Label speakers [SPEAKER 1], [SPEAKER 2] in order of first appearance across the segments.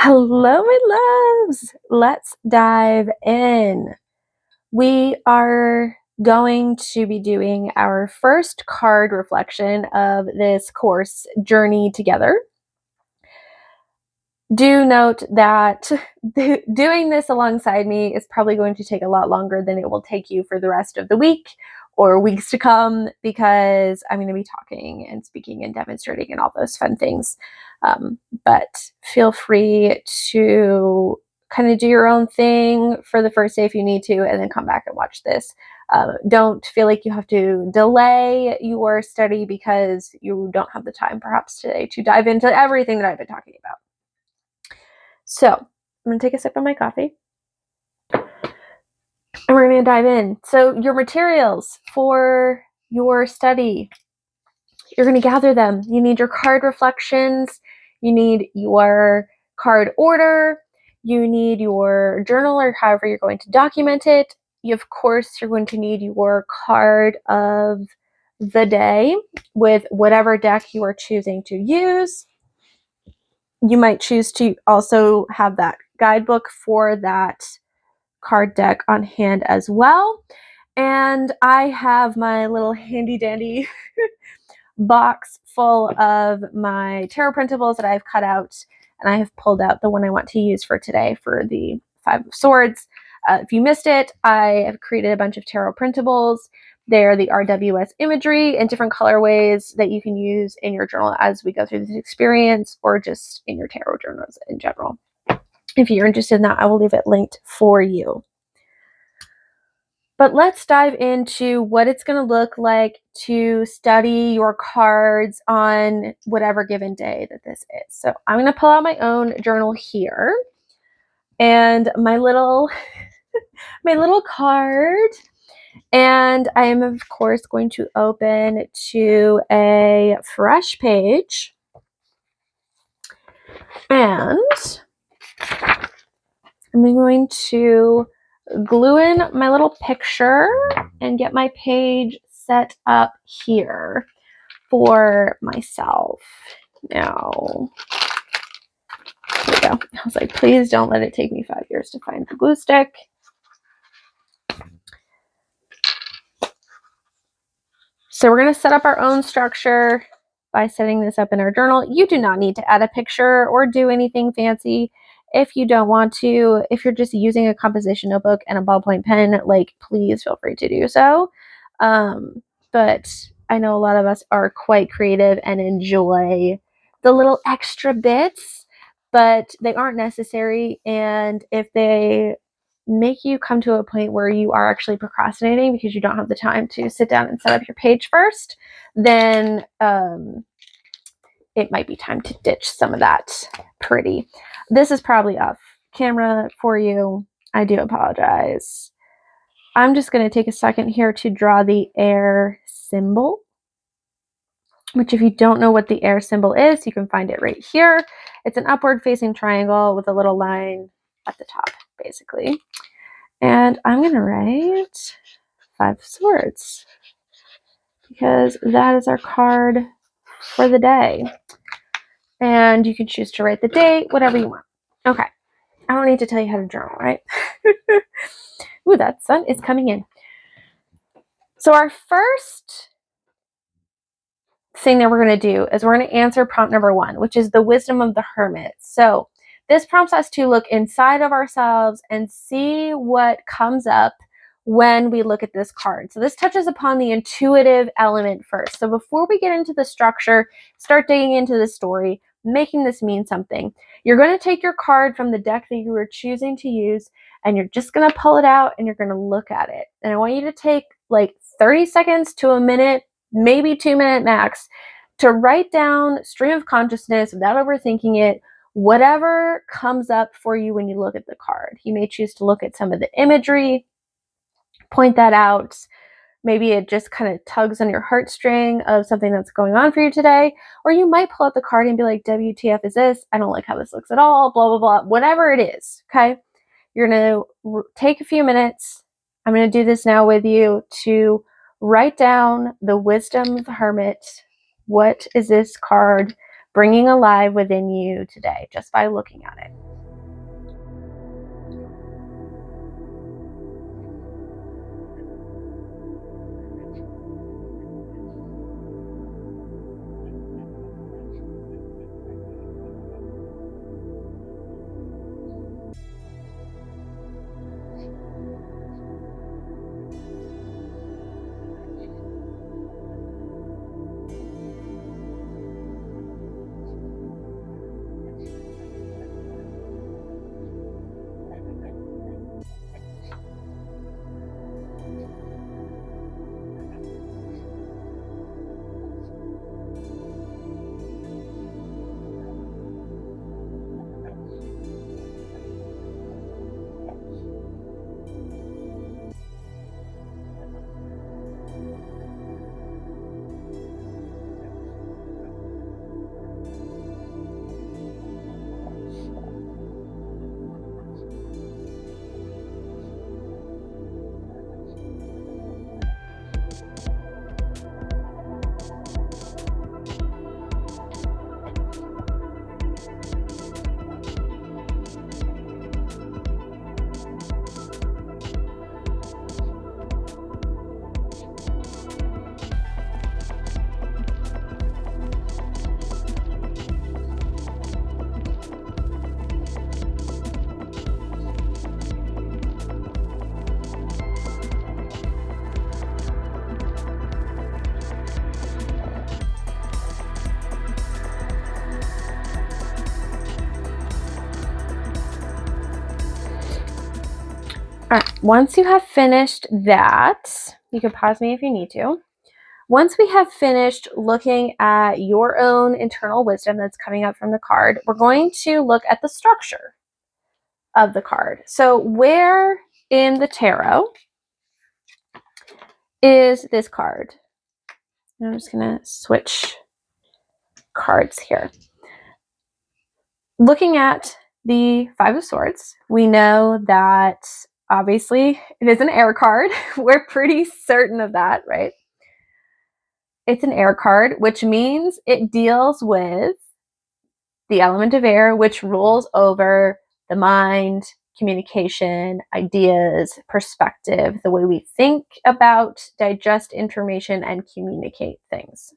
[SPEAKER 1] Hello, my loves. Let's dive in. We are going to be doing our first card reflection of this course journey together. Do note that doing this alongside me is probably going to take a lot longer than it will take you for the rest of the week or weeks to come, because I'm going to be talking and speaking and demonstrating and all those fun things. But feel free to kind of do your own thing for the first day if you need to, and then come back and watch this. Don't feel like you have to delay your study because you don't have the time perhaps today to dive into everything that I've been talking about. So I'm going to take a sip of my coffee and we're going to dive in. So your materials for your study, you're going to gather them. You need your card reflections. You need your card order. You need your journal, or however you're going to document it. Of course, you're going to need your card of the day with whatever deck you are choosing to use. You might choose to also have that guidebook for that card deck on hand as well. And I have my little handy dandy box full of my tarot printables that I've cut out, and I have pulled out the one I want to use for today for the Five of Swords. If you missed it, I have created a bunch of tarot printables. They're the RWS imagery in different colorways that you can use in your journal as we go through this experience, or just in your tarot journals in general. If you're interested in that, I will leave it linked for you. But let's dive into what it's going to look like to study your cards on whatever given day that this is. So I'm going to pull out my own journal here and my little card. And I am, of course, going to open to a fresh page. And I'm going to glue in my little picture and get my page set up here for myself. Now, here we go. I was like, please don't let it take me 5 years to find the glue stick. So we're going to set up our own structure by setting this up in our journal. You do not need to add a picture or do anything fancy if you don't want to. If you're just using a composition notebook and a ballpoint pen, like, please feel free to do so. But I know a lot of us are quite creative and enjoy the little extra bits, but they aren't necessary. And if they make you come to a point where you are actually procrastinating because you don't have the time to sit down and set up your page first, then it might be time to ditch some of that pretty. This is probably off camera for you. I do apologize. I'm just going to take a second here to draw the air symbol, which, if you don't know what the air symbol is, you can find it right here. It's an upward facing triangle with a little line at the top, basically. And I'm going to write Five of Swords because that is our card for the day. And you can choose to write the date, whatever you want. Okay. I don't need to tell you how to journal, right? Ooh, that sun is coming in. So our first thing that we're going to do is we're going to answer prompt number 1, which is the wisdom of the hermit. So this prompts us to look inside of ourselves and see what comes up when we look at this card. So this touches upon the intuitive element first. So before we get into the structure, start digging into the story, making this mean something, you're going to take your card from the deck that you were choosing to use, and you're just going to pull it out and you're going to look at it. And I want you to take like 30 seconds to a minute, maybe 2-minute max, to write down stream of consciousness without overthinking it, whatever comes up for you when you look at the card. You may choose to look at some of the imagery, point that out. Maybe it just kind of tugs on your heartstring of something that's going on for you today. Or you might pull out the card and be like, WTF is this? I don't like how this looks at all, blah, blah, blah, whatever it is, okay? You're going to take a few minutes. I'm going to do this now with you to write down the wisdom of the hermit. What is this card bringing alive within you today just by looking at it? All right, once you have finished that, you can pause me if you need to. Once we have finished looking at your own internal wisdom that's coming up from the card, we're going to look at the structure of the card. So where in the tarot is this card? I'm just going to switch cards here. Looking at the Five of Swords, we know that obviously it is an air card. We're pretty certain of that, right? It's an air card, which means it deals with the element of air, which rules over the mind, communication, ideas, perspective, the way we think about, digest information, and communicate things.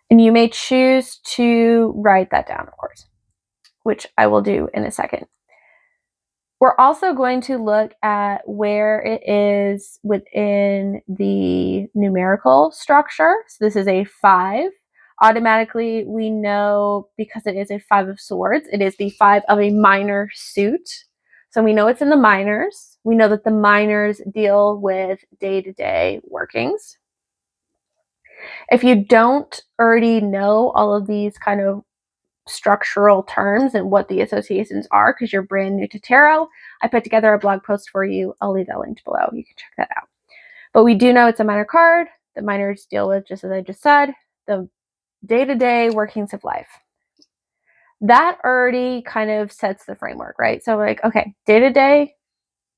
[SPEAKER 1] And you may choose to write that down, of course, which I will do in a second. We're also going to look at where it is within the numerical structure. So this is a 5. Automatically, we know because it is a 5 of Swords, it is the 5 of a minor suit. So we know it's in the minors. We know that the minors deal with day-to-day workings. If you don't already know all of these kind of structural terms and what the associations are because you're brand new to tarot, I put together a blog post for you. I'll leave that linked below. You can check that out. But we do know it's a minor card. The minors deal with, just as I just said, the day-to-day workings of life. That already kind of sets the framework, right? So like, okay, day-to-day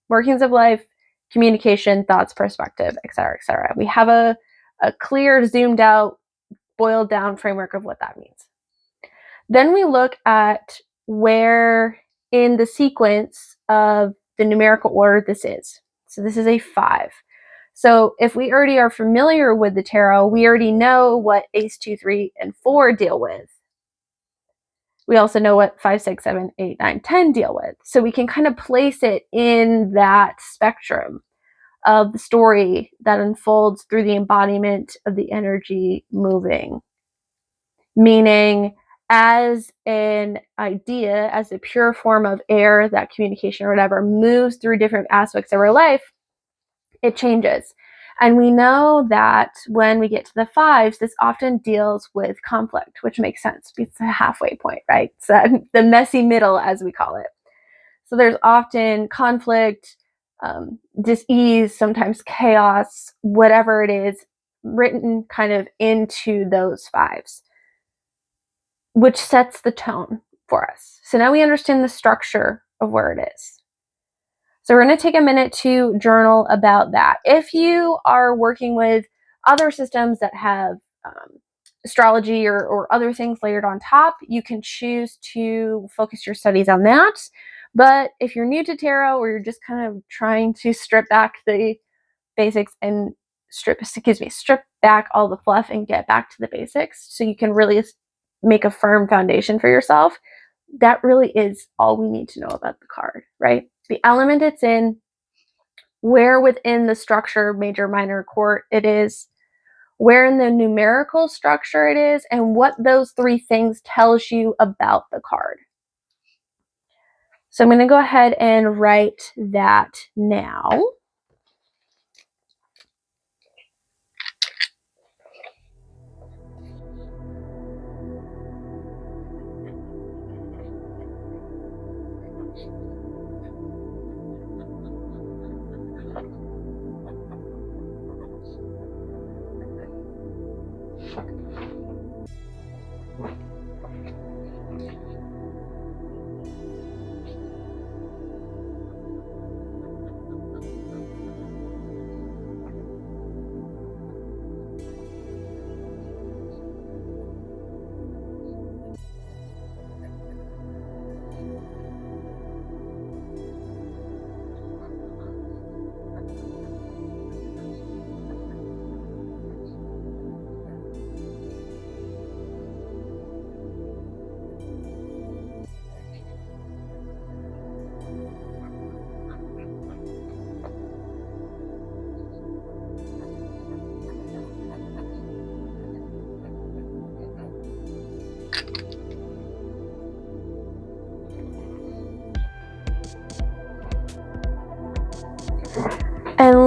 [SPEAKER 1] workings of life, communication, thoughts, perspective, etc., etc. We have a clear, zoomed out, boiled down framework of what that means. Then we look at where in the sequence of the numerical order this is. So this is a 5. So if we already are familiar with the tarot, we already know what Ace, 2, 3, and 4 deal with. We also know what 5, 6, 7, 8, 9, 10 deal with. So we can kind of place it in that spectrum of the story that unfolds through the embodiment of the energy moving. Meaning, as an idea, as a pure form of air, that communication or whatever moves through different aspects of our life, it changes. And we know that when we get to the 5s, this often deals with conflict, which makes sense. It's a halfway point, right? So the messy middle, as we call it. So there's often conflict, dis-ease, sometimes chaos, whatever it is, written kind of into those 5s, which sets the tone for us. So now we understand the structure of where it is. So we're going to take a minute to journal about that. If you are working with other systems that have astrology or other things layered on top, you can choose to focus your studies on that. But if you're new to tarot or you're just kind of trying to strip back the basics and strip back all the fluff and get back to the basics so you can really make a firm foundation for yourself, that really is all we need to know about the card, right? The element it's in, where within the structure, major, minor, quarter it is, where in the numerical structure it is, and what those 3 things tells you about the card. So I'm going to go ahead and write that now.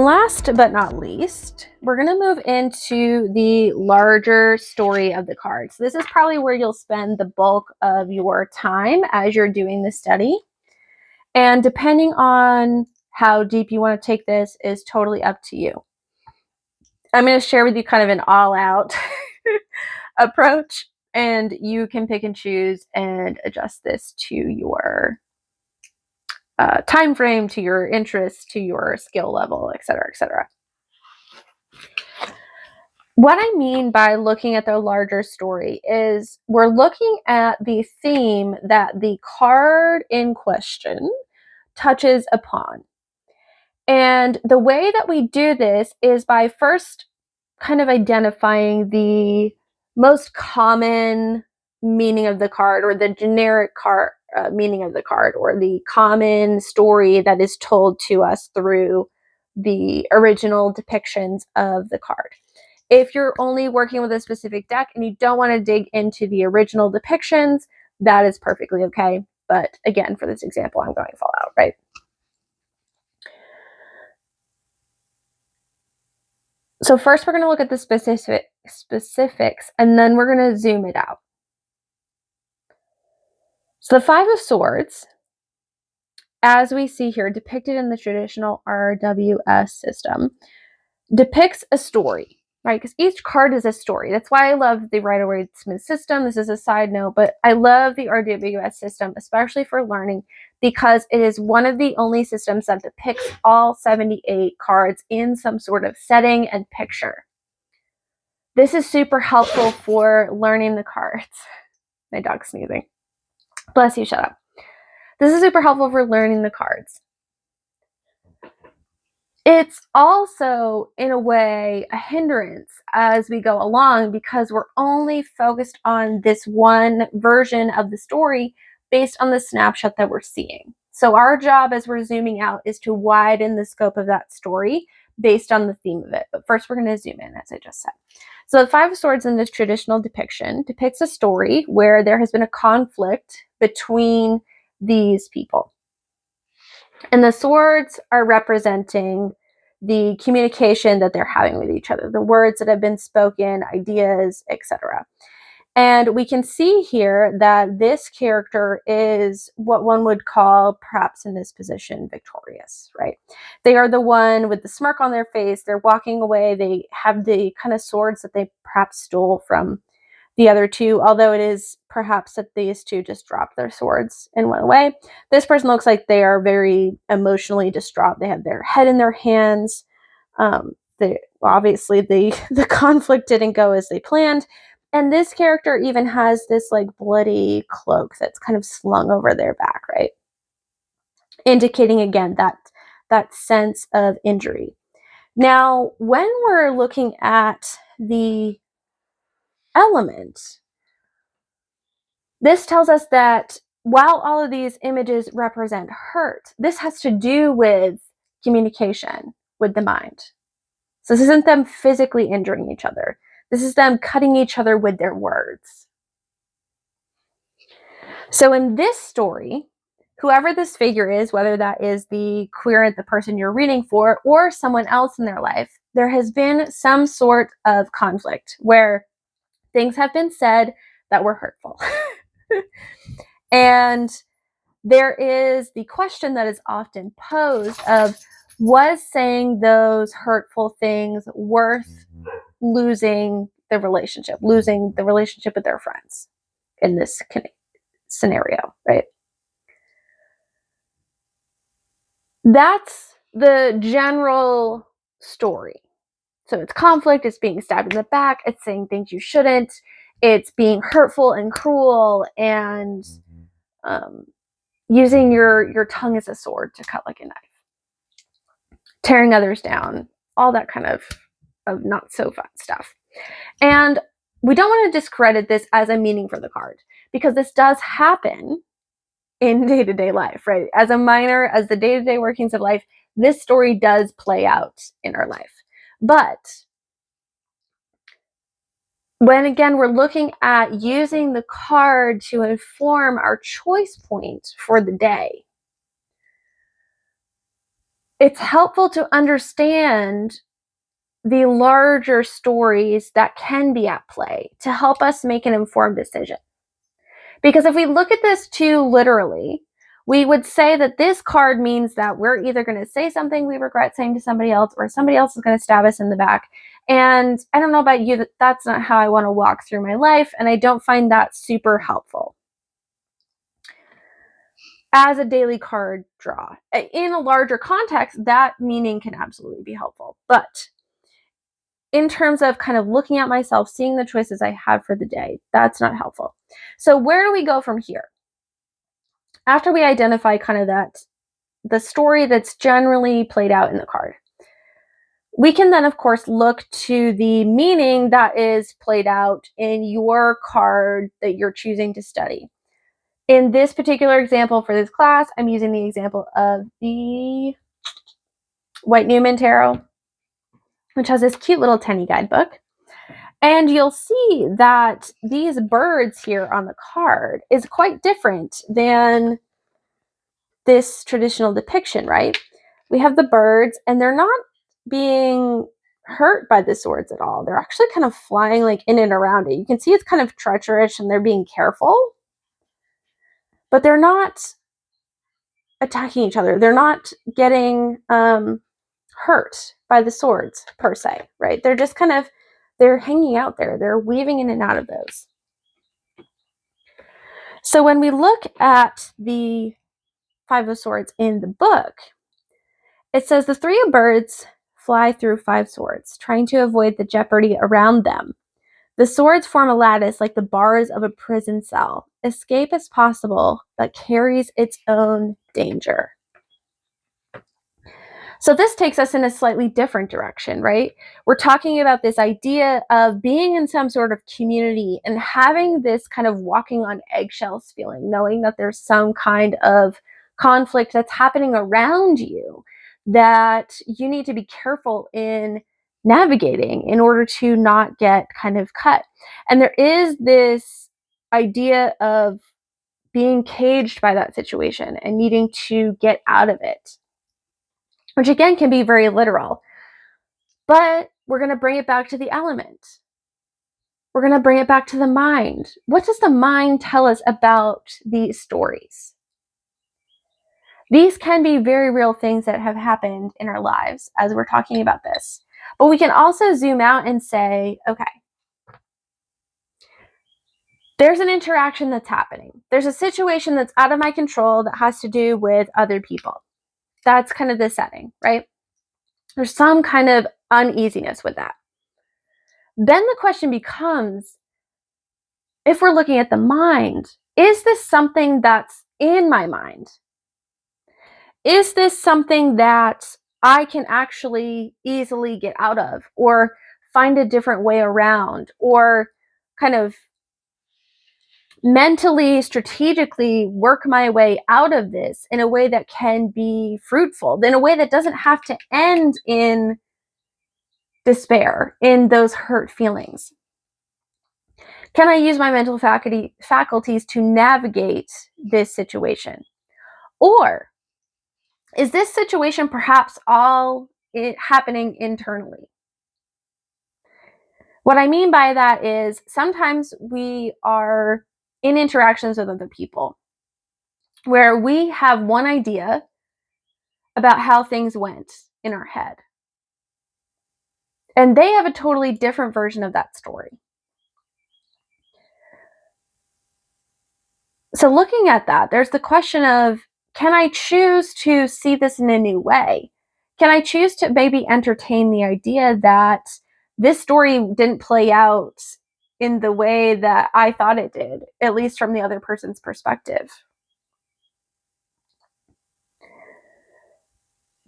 [SPEAKER 1] And last but not least, we're going to move into the larger story of the card. So this is probably where you'll spend the bulk of your time as you're doing the study. And depending on how deep you want to take this is totally up to you. I'm going to share with you kind of an all-out approach, and you can pick and choose and adjust this to your time frame, to your interest, to your skill level, etc., etc. What I mean by looking at the larger story is we're looking at the theme that the card in question touches upon. And the way that we do this is by first kind of identifying the most common meaning of the card, or the generic card meaning of the card, or the common story that is told to us through the original depictions of the card. If you're only working with a specific deck and you don't want to dig into the original depictions, that is perfectly okay. But again, for this example, I'm going full out, right? So first we're going to look at the specifics, and then we're going to zoom it out. So the Five of Swords, as we see here, depicted in the traditional RWS system, depicts a story, right? Because each card is a story. That's why I love the Rider-Waite-Smith system. This is a side note, but I love the RWS system, especially for learning, because it is one of the only systems that depicts all 78 cards in some sort of setting and picture. This is super helpful for learning the cards. My dog's sneezing. Bless you, shut up. This is super helpful for learning the cards. It's also, in a way, a hindrance as we go along, because we're only focused on this one version of the story based on the snapshot that we're seeing. So our job as we're zooming out is to widen the scope of that story based on the theme of it. But first we're going to zoom in, as I just said. So the Five of Swords in this traditional depiction depicts a story where there has been a conflict between these people. And the swords are representing the communication that they're having with each other, the words that have been spoken, ideas, etc. And we can see here that this character is what one would call, perhaps in this position, victorious, right? They are the one with the smirk on their face. They're walking away. They have the kind of swords that they perhaps stole from the other two, although it is perhaps that these two just dropped their swords and went away. This person looks like they are very emotionally distraught. They have their head in their hands. Obviously, the conflict didn't go as they planned. And this character even has this like bloody cloak that's kind of slung over their back, right? Indicating again that sense of injury. Now, when we're looking at the element, this tells us that while all of these images represent hurt, this has to do with communication with the mind. So this isn't them physically injuring each other. This is them cutting each other with their words. So in this story, whoever this figure is, whether that is the querent, the person you're reading for, or someone else in their life, there has been some sort of conflict where things have been said that were hurtful. And there is the question that is often posed of, was saying those hurtful things worth losing the relationship with their friends in this scenario, right? That's the general story. So it's conflict, it's being stabbed in the back, it's saying things you shouldn't, it's being hurtful and cruel, and using your tongue as a sword to cut like a knife, tearing others down, all that kind of not so fun stuff. And we don't want to discredit this as a meaning for the card, because this does happen in day-to-day life, right? As a minor, as the day-to-day workings of life, this story does play out in our life. But when, again, we're looking at using the card to inform our choice point for the day, it's helpful to understand the larger stories that can be at play to help us make an informed decision. Because if we look at this too literally, we would say that this card means that we're either going to say something we regret saying to somebody else, or somebody else is going to stab us in the back. And I don't know about you, that's not how I want to walk through my life, and I don't find that super helpful as a daily card draw. In a larger context, that meaning can absolutely be helpful. But in terms of kind of looking at myself, seeing the choices I have for the day, that's not helpful. So where do we go from here? After we identify kind of the story that's generally played out in the card, we can then, of course, look to the meaning that is played out in your card that you're choosing to study. In this particular example for this class, I'm using the example of the White Newman Tarot, which has this cute little tiny guidebook. And you'll see that these birds here on the card is quite different than this traditional depiction, right? We have the birds, and they're not being hurt by the swords at all. They're actually kind of flying like in and around it. You can see it's kind of treacherous and they're being careful, but they're not attacking each other. They're not getting hurt by the swords per se, right? They're just kind of, they're hanging out there. They're weaving in and out of those. So when we look at the Five of Swords in the book, it says the three of birds fly through five swords, trying to avoid the jeopardy around them. The swords form a lattice like the bars of a prison cell. Escape is possible, but carries its own danger. So this takes us in a slightly different direction, right? We're talking about this idea of being in some sort of community and having this kind of walking on eggshells feeling, knowing that there's some kind of conflict that's happening around you that you need to be careful in navigating in order to not get kind of cut. And there is this idea of being caged by that situation and needing to get out of it, which again can be very literal. But we're going to bring it back to the element. We're going to bring it back to the mind. What does the mind tell us about these stories? These can be very real things that have happened in our lives as we're talking about this. But we can also zoom out and say, okay, there's an interaction that's happening. There's a situation that's out of my control that has to do with other people. That's kind of the setting, right? There's some kind of uneasiness with that. Then the question becomes, if we're looking at the mind, is this something that's in my mind? Is this something that I can actually easily get out of, or find a different way around, or kind of mentally, strategically work my way out of this in a way that can be fruitful, in a way that doesn't have to end in despair, in those hurt feelings? Can I use my mental faculties to navigate this situation? Or is this situation perhaps all happening internally? What I mean by that is sometimes we are in interactions with other people where we have one idea about how things went in our head, and they have a totally different version of that story. So looking at that, there's the question of, can I choose to see this in a new way? Can I choose to maybe entertain the idea that this story didn't play out in the way that I thought it did, at least from the other person's perspective?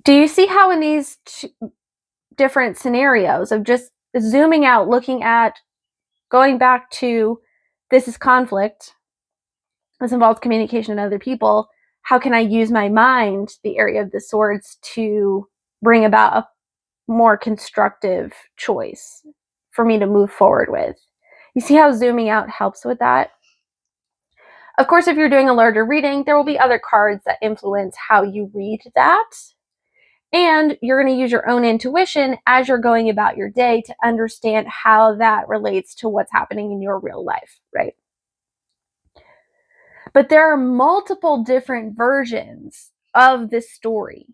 [SPEAKER 1] Do you see how in these different scenarios of just zooming out, looking at, going back to, this is conflict, this involves communication with other people, how can I use my mind, the area of the swords, to bring about a more constructive choice for me to move forward with? You see how zooming out helps with that? Of course, if you're doing a larger reading, there will be other cards that influence how you read that. And you're going to use your own intuition as you're going about your day to understand how that relates to what's happening in your real life, right? But there are multiple different versions of this story.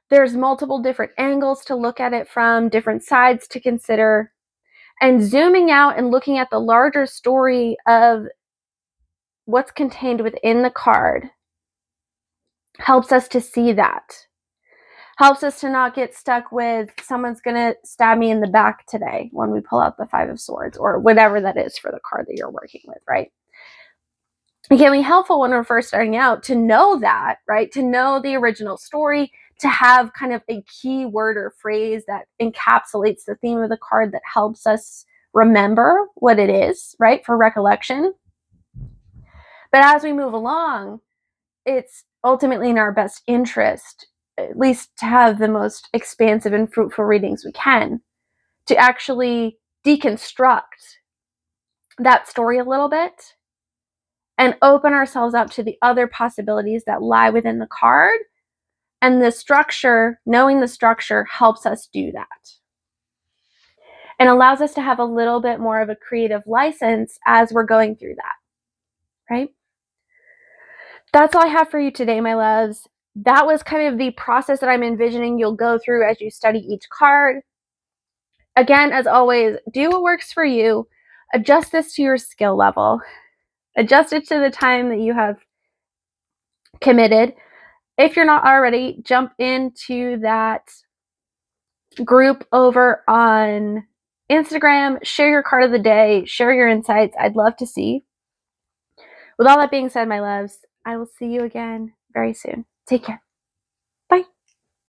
[SPEAKER 1] There's multiple different angles to look at it from, different sides to consider. And zooming out and looking at the larger story of what's contained within the card helps us to see that. Helps us to not get stuck with someone's going to stab me in the back today when we pull out the Five of Swords or whatever that is for the card that you're working with, right? It can be helpful when we're first starting out to know that, right? To know the original story, to have kind of a key word or phrase that encapsulates the theme of the card that helps us remember what it is, right? For recollection. But as we move along, it's ultimately in our best interest, at least to have the most expansive and fruitful readings we can, to actually deconstruct that story a little bit and open ourselves up to the other possibilities that lie within the card. And the structure, knowing the structure, helps us do that and allows us to have a little bit more of a creative license as we're going through that, right? That's all I have for you today, my loves. That was kind of the process that I'm envisioning you'll go through as you study each card. Again, as always, do what works for you. Adjust this to your skill level. Adjust it to the time that you have committed. If you're not already, jump into that group over on Instagram. Share your card of the day. Share your insights. I'd love to see. With all that being said, my loves, I will see you again very soon. Take care.